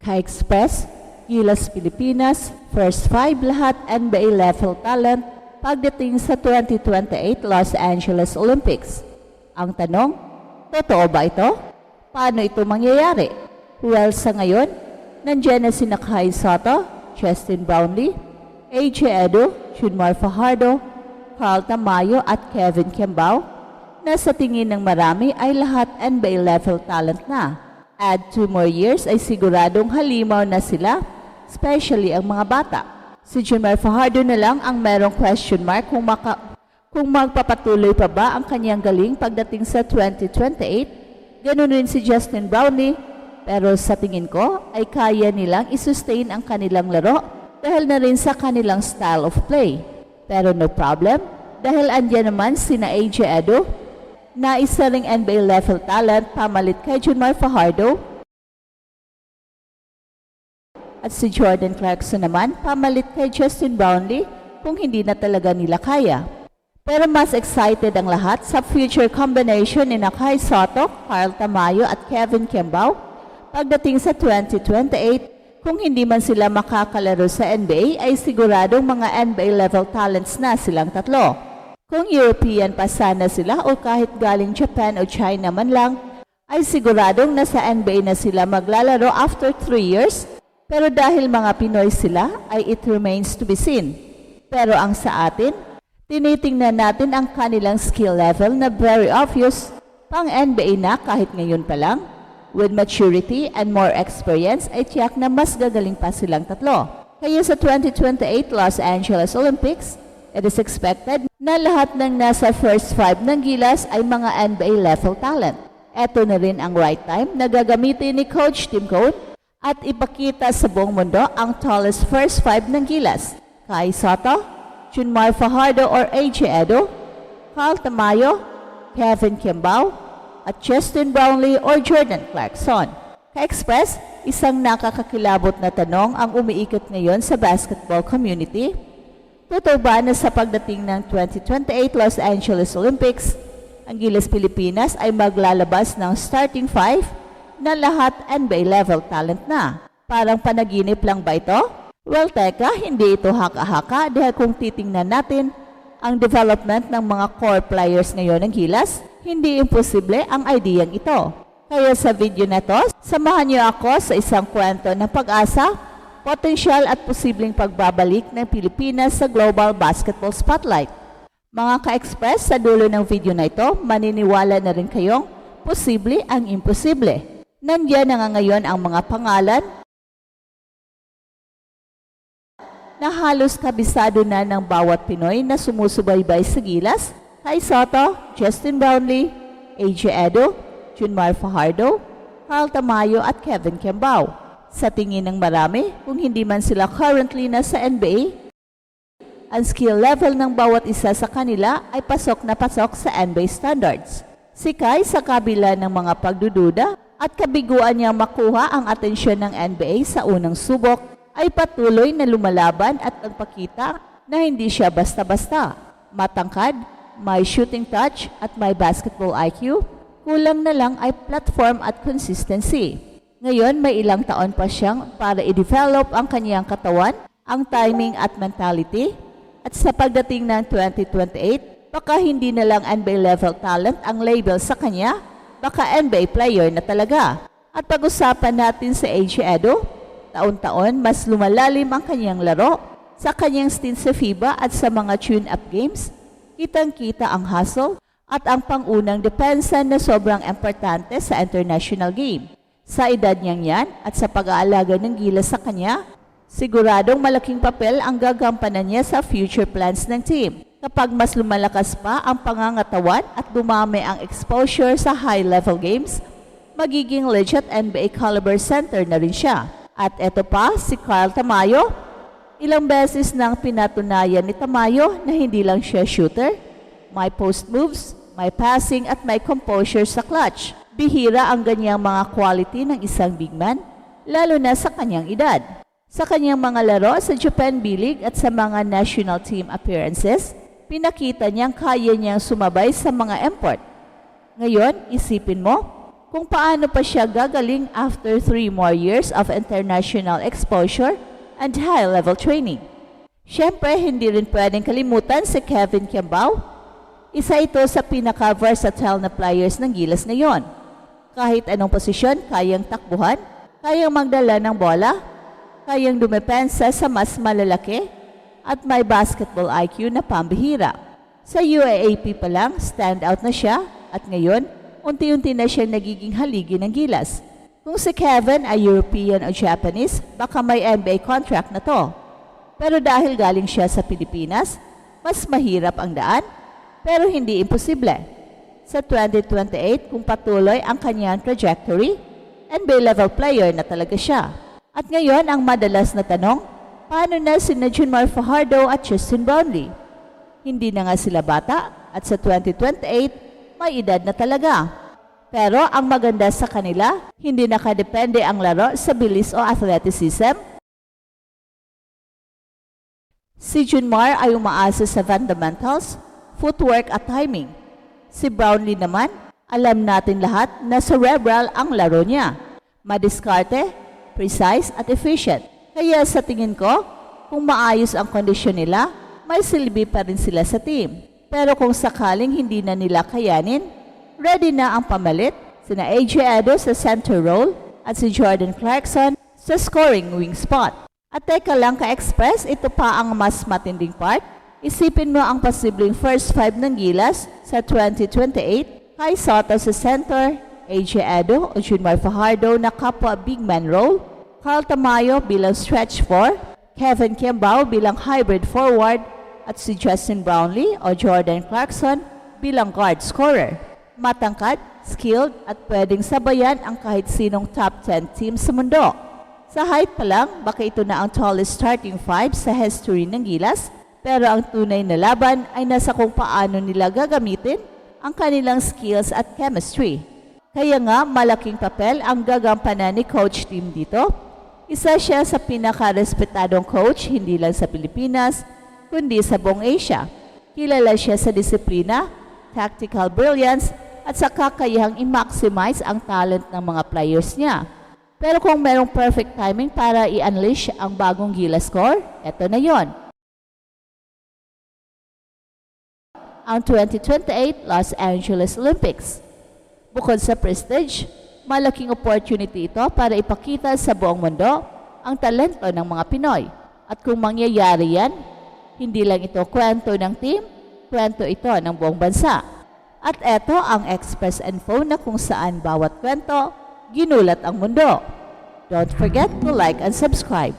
Ka-Express, Gilas Pilipinas, first 5 lahat NBA level talent pagdating sa 2028 Los Angeles Olympics. Ang tanong, totoo ba ito? Paano ito mangyayari? Well, sa ngayon, nandiyan na sina Kai Sotto, Justin Brownlee, AJ Edo, Junmar Fajardo, Carl Tamayo at Kevin Kembao na sa tingin ng marami ay lahat NBA level talent na. Add 2 more years ay siguradong halimaw na sila, especially ang mga bata. Si Junmar Fajardo na lang ang merong question mark kung magpapatuloy pa ba ang kanyang galing pagdating sa 2028. Ganun rin si Justin Brownlee, pero sa tingin ko ay kaya nilang isustain ang kanilang laro dahil na rin sa kanilang style of play. Pero no problem, dahil andyan naman sina AJ Edo, na isa ring NBA level talent pamalit kay Junmar Fajardo, at si Jordan Clarkson naman pamalit kay Justin Brownlee kung hindi na talaga nila kaya. Pero mas excited ang lahat sa future combination ni Kai Sotto, Carl Tamayo at Kevin Kembao pagdating sa 2028. Kung hindi man sila makakalaro sa NBA ay siguradong mga NBA level talents na silang tatlo. Kung European pa sana sila o kahit galing Japan o China man lang, ay siguradong nasa NBA na sila maglalaro after 3 years. Pero dahil mga Pinoy sila, ay it remains to be seen. Pero ang sa atin, tinitingnan natin ang kanilang skill level na very obvious, pang NBA na kahit ngayon pa lang. With maturity and more experience, ay tiyak na mas gagaling pa silang tatlo. Kaya sa 2028 Los Angeles Olympics, it is expected na lahat ng nasa first 5 ng Gilas ay mga NBA level talent. Ito na rin ang right time na gagamitin ni Coach Tim Cone at ipakita sa buong mundo ang tallest first 5 ng Gilas. Kai Sotto, Junmar Fajardo or AJ Edo, Carl Tamayo, Kevin Kembao, at Justin Brownlee or Jordan Clarkson. Ka-Express, isang nakakakilabot na tanong ang umiikot ngayon sa basketball community. Totoo ba na sa pagdating ng 2028 Los Angeles Olympics, ang Gilas Pilipinas ay maglalabas ng starting 5 na lahat NBA level talent na? Parang panaginip lang ba ito? Well, teka, hindi ito haka-haka dahil kung titingnan natin ang development ng mga core players ngayon ng Gilas, hindi imposible ang ideyang ito. Kaya sa video na to, samahan niyo ako sa isang kwento ng pag-asa, potensyal at posibleng pagbabalik ng Pilipinas sa global basketball spotlight. Mga ka-express, sa dulo ng video na ito, maniniwala na rin kayong posible ang imposible. Nandiyan na nga ngayon ang mga pangalan na halos kabisado na ng bawat Pinoy na sumusubaybay sa Gilas. Kai Sotto, Justin Brownlee, AJ Edo, Junmar Fajardo, Carl Tamayo at Kevin Kembao. Sa tingin ng marami, kung hindi man sila currently na sa NBA, ang skill level ng bawat isa sa kanila ay pasok na pasok sa NBA standards. Si Kai, sa kabila ng mga pagdududa at kabiguan niyang makuha ang atensyon ng NBA sa unang subok, ay patuloy na lumalaban at nagpakita na hindi siya basta-basta. Matangkad, may shooting touch at may basketball IQ, kulang na lang ay platform at consistency. Ngayon, may ilang taon pa siyang para i-develop ang kanyang katawan, ang timing at mentality, at sa pagdating ng 2028, baka hindi na lang NBA level talent ang label sa kanya, baka NBA player na talaga. At pag-usapan natin sa AJ Edo, taon-taon mas lumalalim ang kanyang laro sa kanyang stint sa FIBA at sa mga tune-up games. Kitang-kita ang hustle at ang pangunang depensa na sobrang importante sa international game. Sa edad niyang yan at sa pag-aalaga ng Gilas sa kanya, siguradong malaking papel ang gagampanan niya sa future plans ng team. Kapag mas lumalakas pa ang pangangatawan at dumami ang exposure sa high-level games, magiging legit NBA caliber center na rin siya. At eto pa, si Carl Tamayo. Ilang beses nang pinatunayan ni Tamayo na hindi lang siya shooter, may post moves, may passing at may composure sa clutch. Bihira ang ganyang mga quality ng isang big man, lalo na sa kanyang edad. Sa kanyang mga laro sa Japan B-League at sa mga national team appearances, pinakita niyang kaya niyang sumabay sa mga import. Ngayon, isipin mo, kung paano pa siya gagaling after 3 more years of international exposure and high-level training. Siyempre, hindi rin pwedeng kalimutan si Kevin Kiambao. Isa ito sa pinaka-versatile na players ng Gilas ngayon. Kahit anong posisyon, kayang takbuhan, kayang magdala ng bola, kayang dumepensa sa mas malalaki, at may basketball IQ na pambihira. Sa UAAP pa lang, stand out na siya at ngayon, unti-unti na siyang nagiging haligi ng Gilas. Kung si Kevin ay European o Japanese, baka may NBA contract na to. Pero dahil galing siya sa Pilipinas, mas mahirap ang daan, pero hindi imposible. Sa 2028, kung patuloy ang kanyang trajectory, NBA-level player na talaga siya. At ngayon, ang madalas na tanong, paano na sina Junmar Fajardo at Justin Brownlee? Hindi na nga sila bata at sa 2028, may edad na talaga. Pero ang maganda sa kanila, hindi nakadepende ang laro sa bilis o athleticism. Si Junmar ay umaasa sa fundamentals, footwork at timing. Si Brownlee naman, alam natin lahat na cerebral ang laro niya. Madiskarte, precise at efficient. Kaya sa tingin ko, kung maayos ang kondisyon nila, may silbi pa rin sila sa team. Pero kung sakaling hindi na nila kayanin, ready na ang pamalit, sina AJ Edo sa center role at si Jordan Clarkson sa scoring wing spot. At teka lang ka-express, ito pa ang mas matinding part. Isipin mo ang posibleng first 5 ng Gilas sa 2028, Kai Soto sa center, AJ Edo o Junmar Fajardo na kapwa big man role, Carl Tamayo bilang stretch 4, Kevin Kiambao bilang hybrid forward, at si Justin Brownlee o Jordan Clarkson bilang guard scorer. Matangkad, skilled at pwedeng sabayan ang kahit sinong top 10 team sa mundo. Sa height pa lang, baka ito na ang tallest starting 5 sa history ng Gilas, pero ang tunay na laban ay nasa kung paano nila gagamitin ang kanilang skills at chemistry. Kaya nga, malaking papel ang gagampanan ni Coach Tim dito. Isa siya sa pinaka-respetadong coach hindi lang sa Pilipinas, kundi sa buong Asia. Kilala siya sa disiplina, tactical brilliance, at sa kakayahang i-maximize ang talent ng mga players niya. Pero kung merong perfect timing para i-unleash ang bagong Gilas score, eto na yon. Ang 2028 Los Angeles Olympics. Bukod sa prestige, malaking opportunity ito para ipakita sa buong mundo ang talento ng mga Pinoy. At kung mangyayari yan, hindi lang ito kwento ng team, kwento ito ng buong bansa. At eto ang Express Info na kung saan bawat kwento, ginulat ang mundo. Don't forget to like and subscribe.